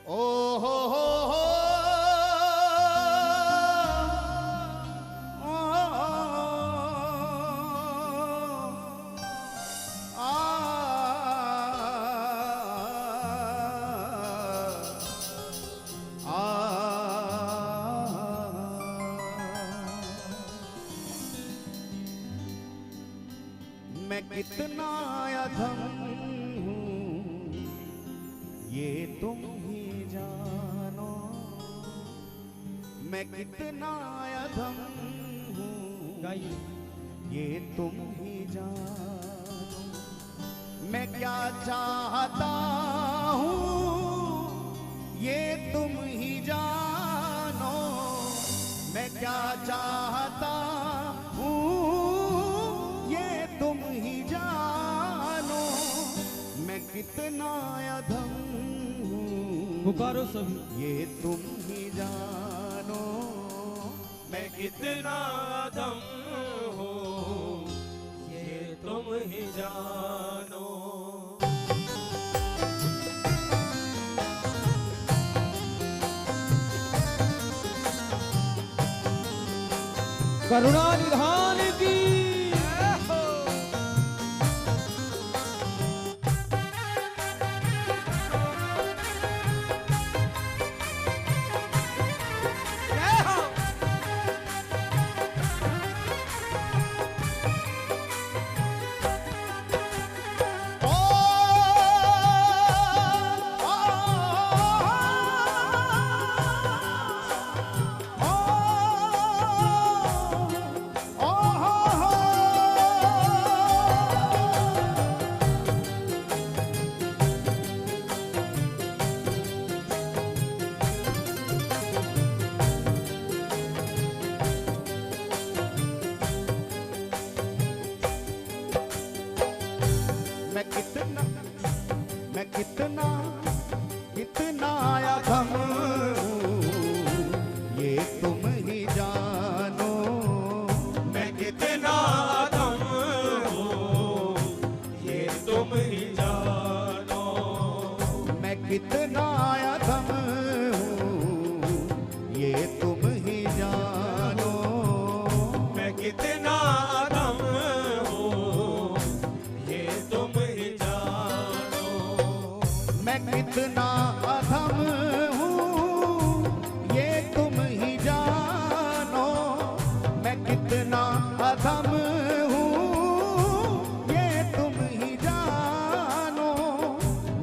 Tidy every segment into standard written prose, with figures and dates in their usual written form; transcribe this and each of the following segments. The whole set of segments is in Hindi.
ओ हो मैं कितना अधम हूँ ये तुम ही जानो, मैं कितना अधम हूँ ये तुम ही जानो, मैं क्या चाहता हूँ ये तुम ही जानो, मैं क्या चाहता हूँ तुम ही जानो, मैं कितना अधम हूँ पुकारो सभी ये तुम ही जानो, मैं कितना अधम हूँ ये तुम ही जानो। करुणा निधान की मैं कितना कितना अधम हूँ ये तुम ही जानो, मैं कितना अधम हूँ ये तुम ही जानो, मैं कितना अधम हूँ ये तुम ही जानो, मैं कितना अधम हूँ ये तुम ही जानो, मैं कितना अधम हूँ ये तुम ही जानो, मैं कितना अधम हूँ ये तुम ही जानो,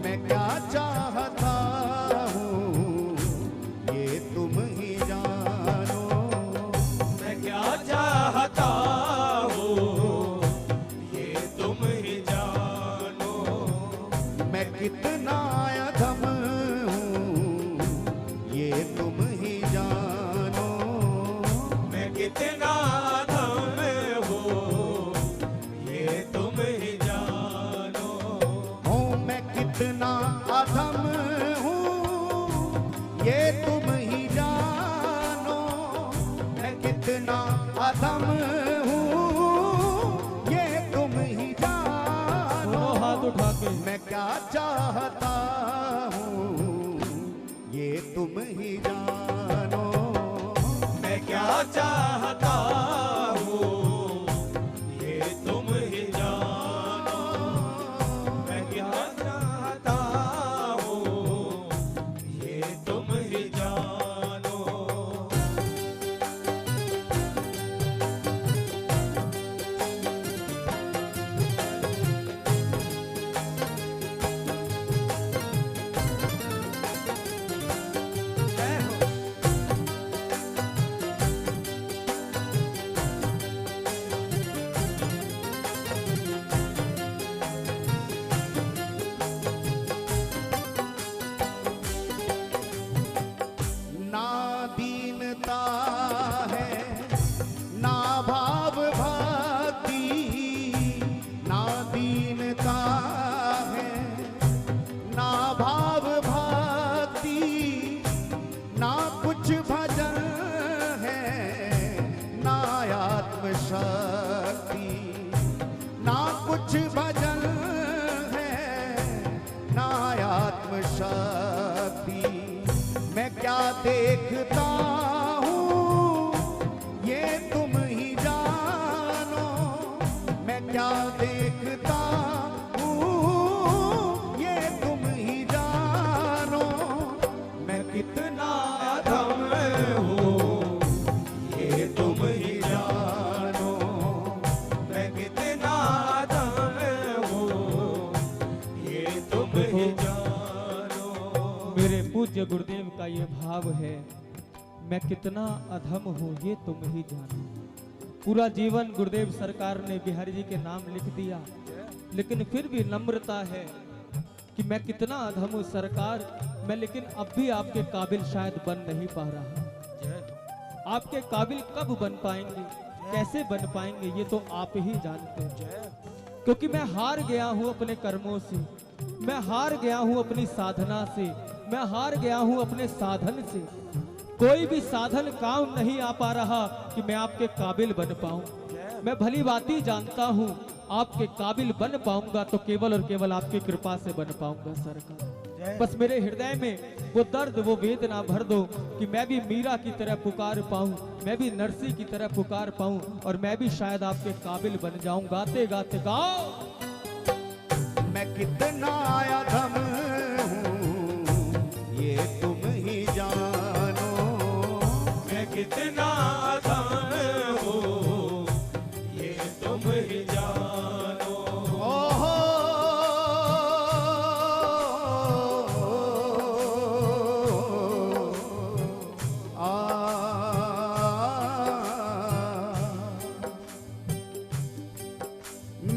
मैं क्या चाहता हूँ ये तुम ही जानो, मैं क्या चाहता हूँ ये तुम ही जानो, मैं कितना अधम हूँ ये तुम ही जानो, मैं कितना अधम हूँ ये तुम ही जानो, हूँ मैं कितना अधम हूँ ये तुम ही जानो, मैं कितना अधम हूँ ये तुम ही जानो, दोनों हाथ उठा के मैं क्या चाहता हूँ ये तुम ही जानो, मैं क्या चाहता हूँ ये तुम ही जानो, मैं क्या चाहता हूँ ये तुम ही जानो। देखता हूँ ये तुम ही जानो, मैं क्या देखता हूँ ये तुम ही जानो, मैं कितना अधम हूँ ये तुम ही जानो, मैं कितना अधम हूँ ये तुम ही जानो। मेरे पूज्य गुरुदेव का ये भाव है, मैं कितना अधम हूँ ये तुम ही जानो। पूरा जीवन गुरुदेव सरकार ने बिहारी जी के नाम लिख दिया, लेकिन फिर भी नम्रता है कि मैं कितना अधम हूँ सरकार, मैं लेकिन अब भी आपके काबिल शायद बन नहीं पा रहा। आपके काबिल कब बन पाएंगे, कैसे बन पाएंगे, ये तो आप ही जानते हैं। क्योंकि मैं हार गया हूँ अपने कर्मों से, मैं हार गया हूँ अपनी साधना से, मैं हार गया हूँ अपने साधन से। कोई भी साधन काम नहीं आ पा रहा कि मैं आपके काबिल बन पाऊं। मैं भली बाती जानता हूँ आपके काबिल बन पाऊंगा तो केवल और केवल आपकी कृपा से बन पाऊंगा सरकार। बस मेरे हृदय में वो दर्द, वो वेदना भर दो कि मैं भी मीरा की तरह पुकार पाऊं, मैं भी नरसी की तरह पुकार पाऊं और मैं भी शायद आपके काबिल बन जाऊं। गाते गाते गाओ। मैं कितना अधम हूँ ये तुम ही जानो, मैं कितना अधम हूँ ये तुम ही जानो। ओहो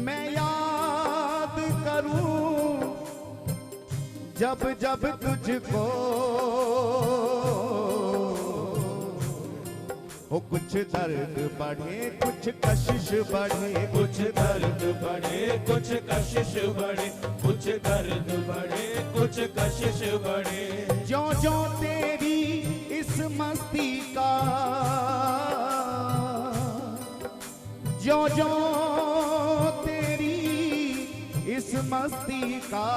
मैं याद करूं जब जब तुझको, हो कुछ दर्द बढ़े कुछ कशिश बढ़े, कुछ दर्द बढ़े कुछ कशिश बढ़े, कुछ दर्द बढ़े कुछ कशिश बढ़े। ज्यों ज्यों तेरी इस मस्ती का, ज्यों ज्यों तेरी इस मस्ती का,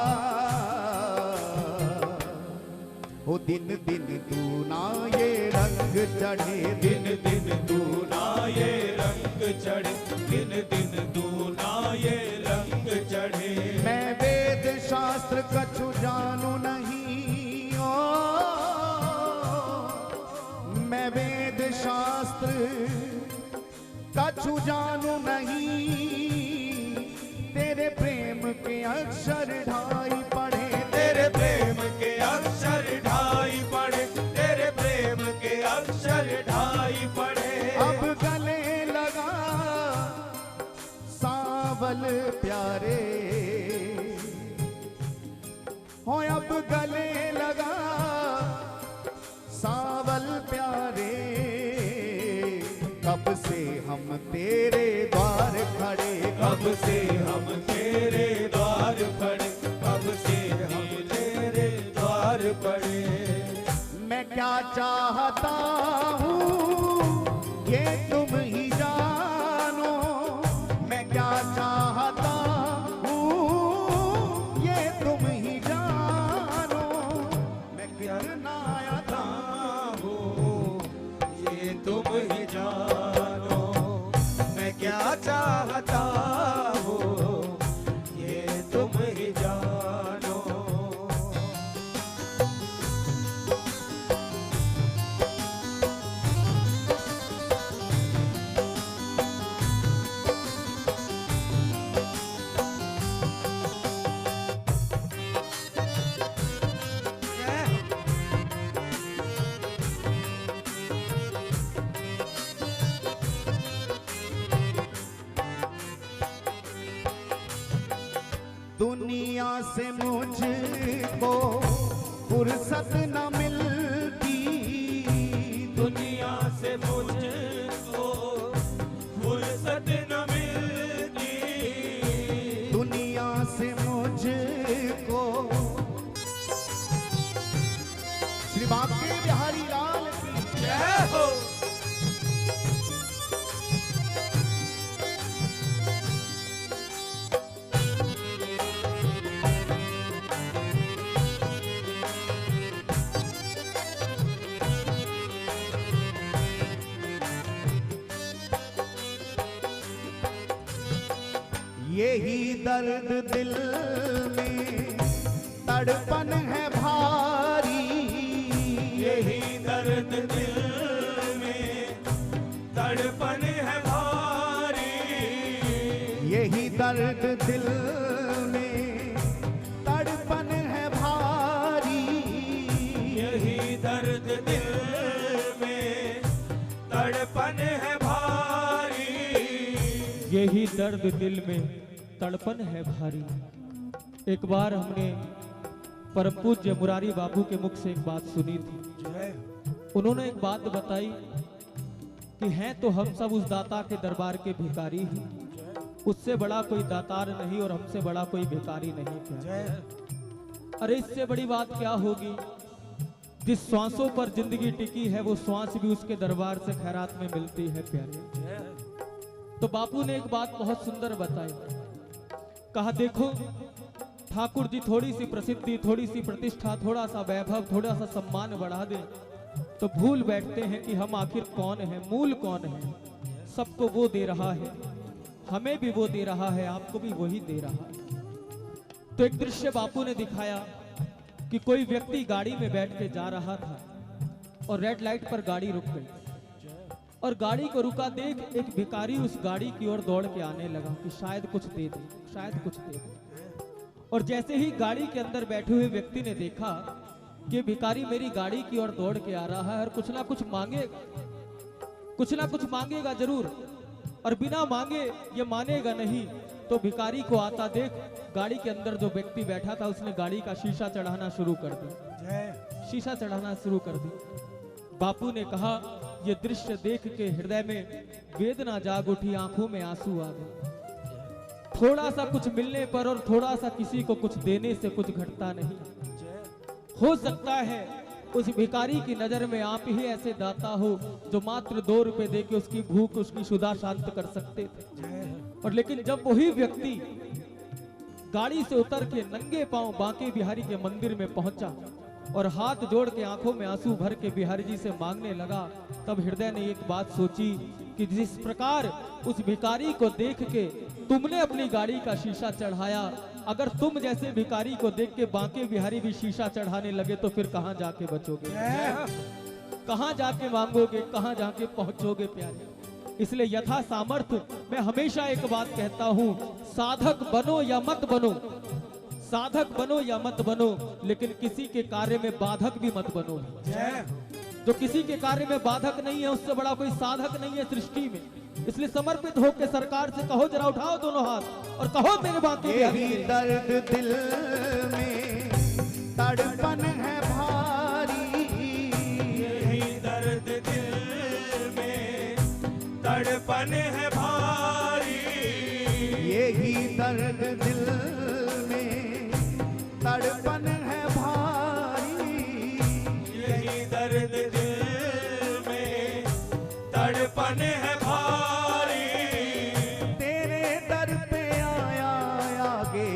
हो दिन दिन दूना ये रंग चढ़े, दिन दिन दूना ये रंग चढ़े, दिन दिन दूना ये रंग चढ़े। मैं वेद शास्त्र कछु जानू नहीं, ओ मैं वेद शास्त्र कछु जानू नहीं, तेरे प्रेम के अक्षर ढाई पढ़े, तेरे प्रेम के अक्षर ढाई पढ़े, तेरे प्रेम के अक्षर ढाई पढ़े। अब गले लगा सावल प्यारे, हो अब गले लगा सावल प्यारे, कब से हम तेरे द्वार खड़े, कब से हम तेरे द्वार खड़े, कब से हम तेरे द्वार पड़े। मैं क्या चाहता हूँ ये तुम ही जानो, मैं क्या चाहता हूँ ये तुम ही जानो, मैं कितना अधम हूँ ये तुम ही जानो, मैं क्या चाहता हूँ ये तुम ही जानो। दुनिया से मुझको फुर्सत न मिलती, दुनिया से मुझको फुर्सत न मिलती, दुनिया से मुझको, श्री बांके बिहारी लाल की जय हो। यही दर्द दिल में तड़पन है भारी, यही दर्द दिल में तड़पन है भारी, यही दर्द दिल में तड़पन है भारी, यही दर्द दिल में तड़पन है भारी, यही दर्द दिल में तड़पन है भारी। एक बार हमने परम पूज्य मुरारी बाबू के मुख से एक बात सुनी थी। उन्होंने एक बात बताई कि हैं तो हम सब उस दाता के दरबार के भिखारी ही, उससे बड़ा कोई दातार नहीं और हमसे बड़ा कोई भिखारी नहीं। क्या अरे इससे बड़ी बात क्या होगी? जिस श्वासों पर जिंदगी टिकी है वो श्वास भी उसके दरबार से खैरात में मिलती है प्यारे। तो बापू ने एक बात बहुत सुंदर बताई, कहा देखो ठाकुर जी थोड़ी सी प्रसिद्धि, थोड़ी सी प्रतिष्ठा, थोड़ा सा वैभव, थोड़ा सा सम्मान बढ़ा दे तो भूल बैठते हैं कि हम आखिर कौन है, मूल कौन है। सबको वो दे रहा है, हमें भी वो दे रहा है, आपको भी वही दे रहा है। तो एक दृश्य बापू ने दिखाया कि कोई व्यक्ति गाड़ी में बैठ के जा रहा था और रेड लाइट पर गाड़ी रुक गई और गाड़ी को रुका देख एक भिखारी उस गाड़ी की ओर दौड़ के आने लगा कि शायद कुछ दे दे, शायद कुछ दे दे। और जैसे ही गाड़ी के अंदर बैठे हुए व्यक्ति ने देखा कि भिखारी मेरी गाड़ी की ओर दौड़ के आ रहा है और कुछ ना कुछ मांगेगा, कुछ ना कुछ मांगेगा जरूर, और बिना मांगे ये मानेगा नहीं। तो भिखारी को आता देख गाड़ी के अंदर जो व्यक्ति बैठा था उसने गाड़ी का शीशा चढ़ाना शुरू कर दिया, शीशा चढ़ाना शुरू कर दिया। बापू ने कहा ये दृश्य देख के हृदय में वेदना जाग उठी, आंखों में आंसू आ गए। थोड़ा सा कुछ मिलने पर और थोड़ा सा किसी को कुछ देने से कुछ घटता नहीं। हो सकता है उस भिखारी की नजर में आप ही ऐसे दाता हो जो मात्र 2 रुपए देके उसकी भूख, उसकी क्षुधा शांत कर सकते थे। और लेकिन जब वही व्यक्ति गाड़ी से उतर के नंगे पांव बांके बिहारी के मंदिर में पहुंचा और हाथ जोड़ के आंखों में आंसू भर के बिहारी जी से मांगने लगा, तब हृदय ने एक बात सोची कि जिस प्रकार उस भिखारी को देख के तुमने अपनी गाड़ी का शीशा चढ़ाया, अगर तुम जैसे भिखारी को देख के बांके बिहारी भी शीशा चढ़ाने लगे तो फिर कहां जाके बचोगे, कहां जाके मांगोगे, कहां जाके पहुंचोगे प्यारे। इसलिए यथा सामर्थ्य मैं हमेशा एक बात कहता हूं, साधक बनो या मत बनो, साधक बनो या मत बनो, लेकिन किसी के कार्य में बाधक भी मत बनो। जो किसी के कार्य में बाधक नहीं है उससे बड़ा कोई साधक नहीं है सृष्टि में। इसलिए समर्पित होकर सरकार से कहो, जरा उठाओ दोनों हाथ और कहो मेरे बाकी यही दर्द दिल में तड़पन है भारी, यही दर्द दिल में तड़पन है भारी, यही दर्द दिल में तड़पन है भारी, यही दर्द दिल में तड़पन है भारी, तेरे दर पे आया आगे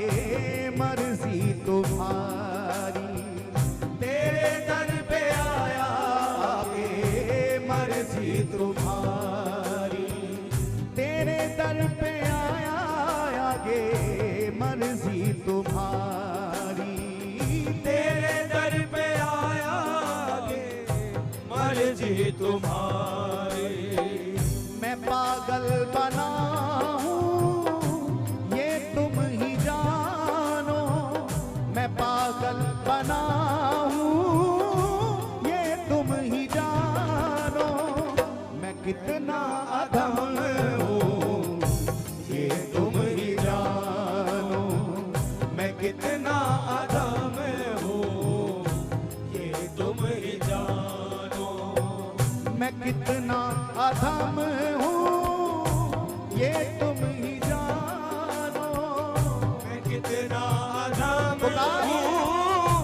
मर्जी तुम्हारी, तेरे दर पे आया आगे मर्जी तुम्हारी, तेरे दर पे आया आगे मर्जी तुम्हारी, तेरे दर पे आया आगे मर्जी तुम्हारी। मैं पागल बना हूँ ये तुम ही जानो, मैं पागल बना हूँ ये तुम ही जानो, मैं कितना अधम हूँ ये तुम ही जानो, मैं कितना अधम हो ये तुम ही जानो, मैं कितना अधम हूँ ये तुम ही जानो, मैं कितना अधम बुलाइए। हूँ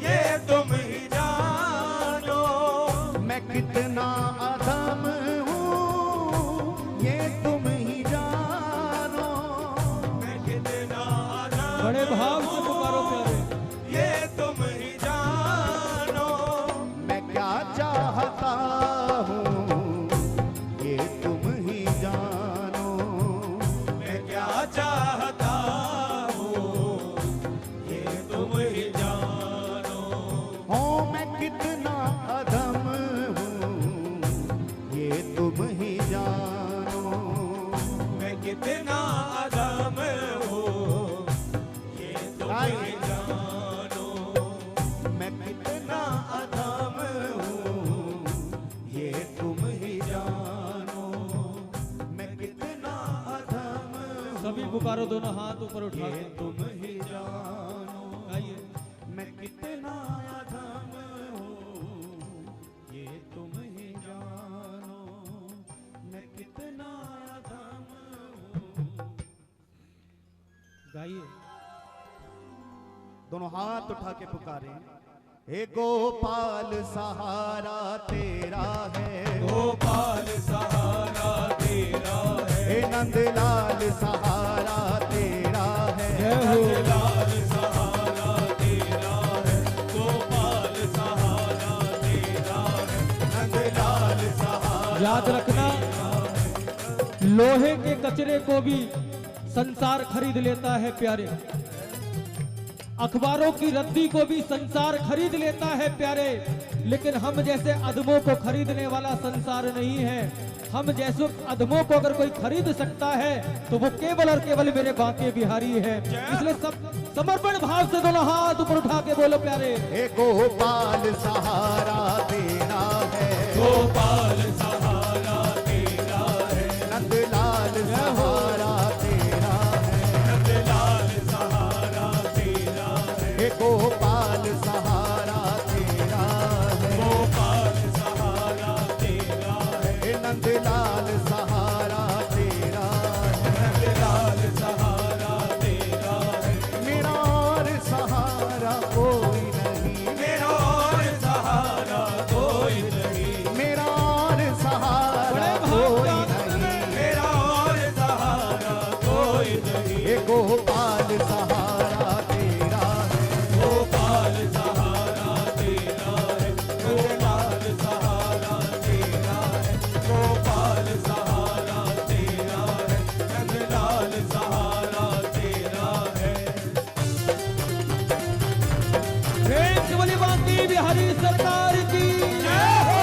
ये तुम ही जानो, मैं कितना अधम हूँ ये तुम ही जानो, मैं कितना अधम बड़े भाव से पुकारो प्यारे। ये तुम ही जानो, मैं क्या चाहता हूँ ये तुम ही जानो, मैं क्या चाहता कितना अधम हूँ ये तुम ही जानो। मैं कितना अधम हूँ ये तुम ही जानो। मैं कितना अधम हूँ ये तुम ही जानो। मैं कितना अधम हूँ सभी पुकारो, दोनों हाथ ऊपर उठा ये के। तुम ही जानो। गाइए। मैं कितना अधम हूँ ये तुम ही जानो। मैं कितना अधम हूँ। गाइए। दोनों हाथ उठा के पुकारे, हे गोपाल सहारा तेरा है। गोपाल सहारा तेरा है। हे नंदलाल सहारा तेरा है। जय हो। लाल सहारा तेरा है। गोपाल सहारा तेरा है। नंदलाल सहारा। याद रखना, लोहे के कचरे को भी संसार खरीद लेता है प्यारे। अखबारों की रद्दी को भी संसार खरीद लेता है प्यारे। लेकिन हम जैसे अधमों को खरीदने वाला संसार नहीं है। हम जैसे अधमों को अगर कोई खरीद सकता है तो वो केवल और केवल मेरे बांके बिहारी है। इसलिए सब समर्पण भाव से दोनों हाथ ऊपर उठा के बोलो प्यारे। हे गोपाल सहारा तेरा है। गोपाल सहारा तेरा है। नंदलाल सहारा तेरा है। नंदलाल सहारा तेरा है। हे गोपाल सहारा तेरा है। गोपाल सहारा तेरा है। हे नंदलाल सहारा तेरा है। नंदलाल सहारा तेरा है। मेरा और सहारा कोई नहीं। मेरा और सहारा कोई नहीं। मेरा और सहारा बड़े कोई भाग नहीं। मेरा और सहारा कोई नहीं। हे गोपाल सहारा तेरा है। गोपाल सहारा तेरा है। गोपाल सहारा तेरा है। गोपाल सहारा तेरा है। नंदलाल सहारा तेरा है। प्रेम से बोली बांके बिहारी सरकार की जय हो।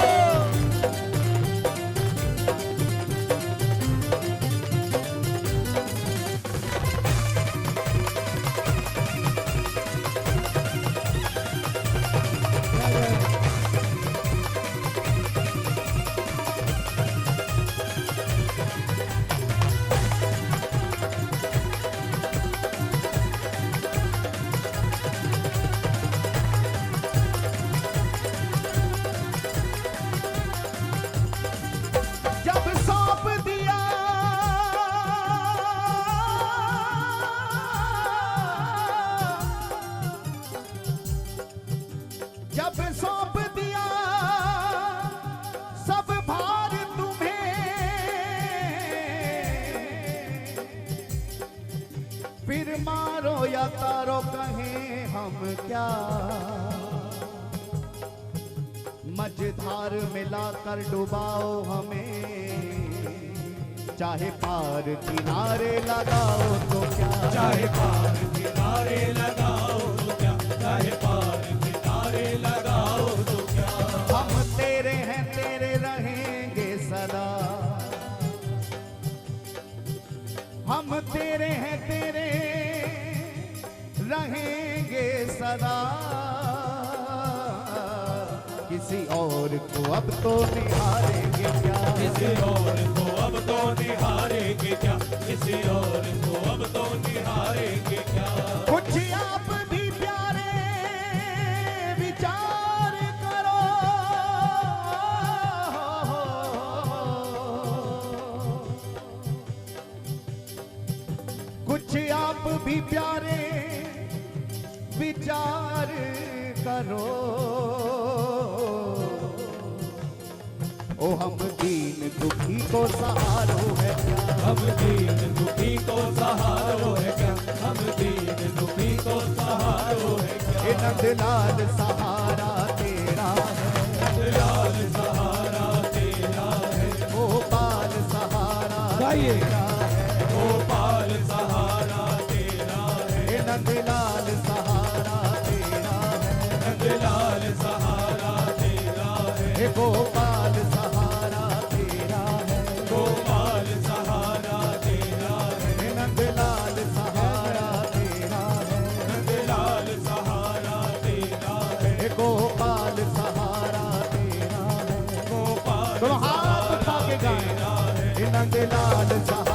जब सौंप दिया जब सौंप दिया सब भार तुम्हें, फिर मारो या तारो कहें हम क्या। मझधार मिलाकर डुबाओ हमें, चाहे पार किनारे लगाओ तो क्या। चाहे पार किनारे लगाओ तो क्या। चाहे पार किनारे लगाओ तो क्या। हम तेरे हैं तेरे रहेंगे सदा। हम तेरे हैं तेरे रहेंगे सदा। किसी और को अब तो निहारेंगे क्या। किसी और को अब तो निहारेंगे क्या। किसी और को अब तो निहारेंगे क्या। कुछ आप भी प्यारे विचार करो। कुछ आप भी प्यारे विचार करो। ओ हम दीन दुखी को सहारो है क्या। हम दीन दुखी को सहारो है क्या। हम दीन दुखी को सहारो है क्या। ये नंदलाल सहारा तेरा है। नंदलाल सहारा तेरा है। गोपाल सहारा गाइए। तेरा है। गोपाल सहारा तेरा है। ये नंदलाल सहारा तेरा है। नंदलाल सहारा हे गोपाल सहारा तेरा है, गोपाल सहारा तेरा है, हे नंदलाल सहारा तेरा है, नंदलाल सहारा तेरा है, हे गोपाल सहारा तेरा है, गोपाल दोनों हाथ उठा के गाएं, तेरा है, हे नंदलाल सहारा